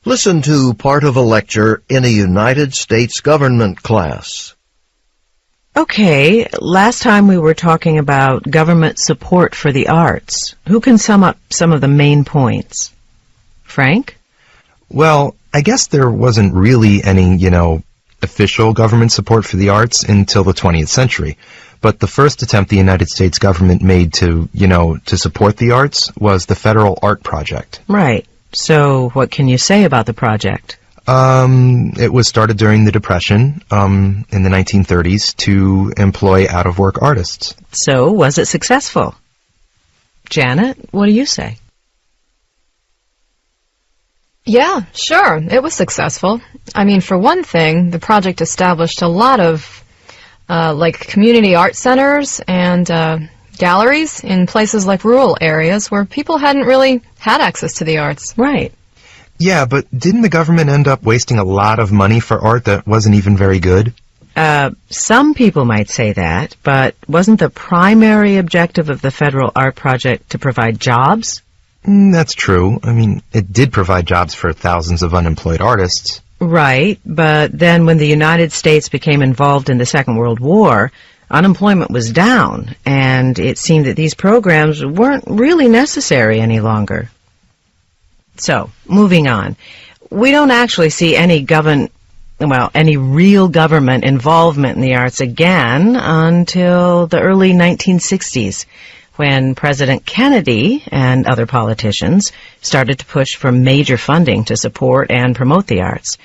Listen to part of a lecture in a United States government class. Okay, last time we were talking about government support for the arts. Who can sum up some of the main points? Frank? Well, I guess there wasn't really any, official government support for the arts until the 20th century. But the first attempt the United States government made to support the arts was the Federal Art Project. Right. So what can you say about the project? It was started during the Depression, in the 1930s, to employ out-of-work artists. So, was it successful? Janet, what do you say? Yeah, sure, it was successful. I mean, for one thing, the project established a lot of, community art centers and, galleries in places like rural areas where people hadn't really had access to the arts. Right. Yeah, but didn't the government end up wasting a lot of money for art that wasn't even very good? Some people might say that, but wasn't the primary objective of the Federal Art Project to provide jobs? That's true. I mean, it did provide jobs for thousands of unemployed artists. Right, but then when the United States became involved in the Second World War, unemployment was down, and it seemed that these programs weren't really necessary any longer. So, moving on. We don't actually see any real government involvement in the arts again until the early 1960s, when President Kennedy and other politicians started to push for major funding to support and promote the arts.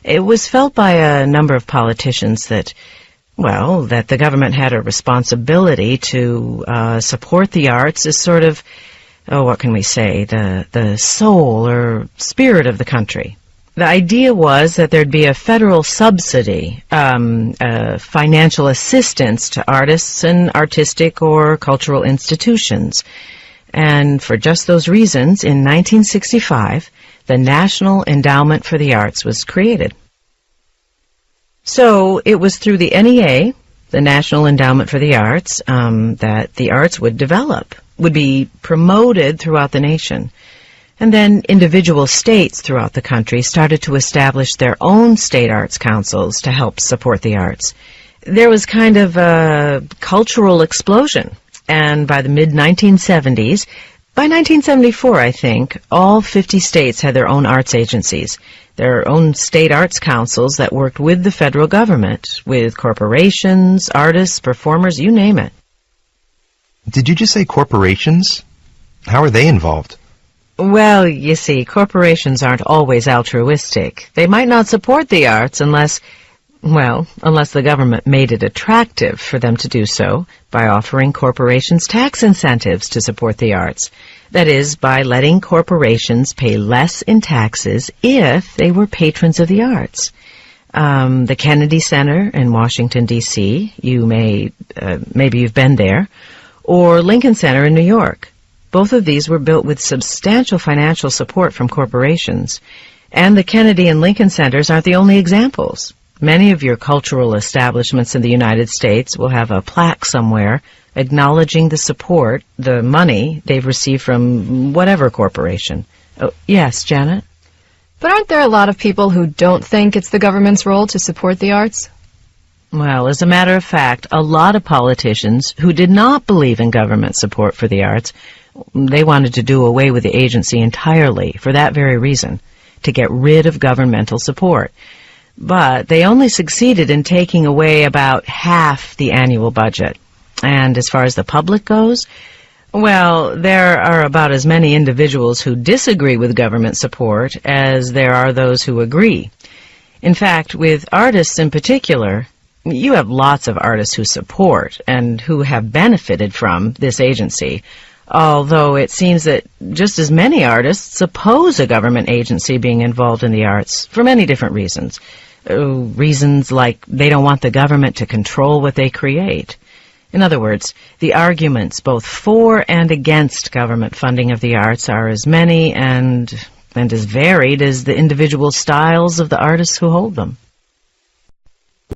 It was felt by a number of politicians that the government had a responsibility to support the arts as sort of, what can we say, the soul or spirit of the country. The idea was that there'd be a federal subsidy, financial assistance to artists and artistic or cultural institutions. And for just those reasons, in 1965, the National Endowment for the Arts was created. So it was through the NEA, the National Endowment for the Arts, that the arts would develop, would be promoted throughout the nation. And then individual states throughout the country started to establish their own state arts councils to help support the arts. There was kind of a cultural explosion, and by the mid-1970s, by 1974, I think, all 50 states had their own arts agencies, their own state arts councils that worked with the federal government, with corporations, artists, performers, you name it. Did you just say corporations? How are they involved? Well, you see, corporations aren't always altruistic. They might not support the arts unless the government made it attractive for them to do so by offering corporations tax incentives to support the arts. That is, by letting corporations pay less in taxes if they were patrons of the arts. The Kennedy Center in Washington, D.C., maybe you've been there, or Lincoln Center in New York. Both of these were built with substantial financial support from corporations. And the Kennedy and Lincoln Centers aren't the only examples. Many of your cultural establishments in the United States will have a plaque somewhere acknowledging the support, the money they've received from whatever corporation. Oh, yes, Janet? But aren't there a lot of people who don't think it's the government's role to support the arts? Well, as a matter of fact, a lot of politicians who did not believe in government support for the arts, they wanted to do away with the agency entirely for that very reason, to get rid of governmental support. But they only succeeded in taking away about half the annual budget. And as far as the public goes, there are about as many individuals who disagree with government support as there are those who agree. In fact, with artists in particular, you have lots of artists who support and who have benefited from this agency, although it seems that just as many artists oppose a government agency being involved in the arts for many different reasons. Reasons like they don't want the government to control what they create. In other words, the arguments both for and against government funding of the arts are as many and as varied as the individual styles of the artists who hold them.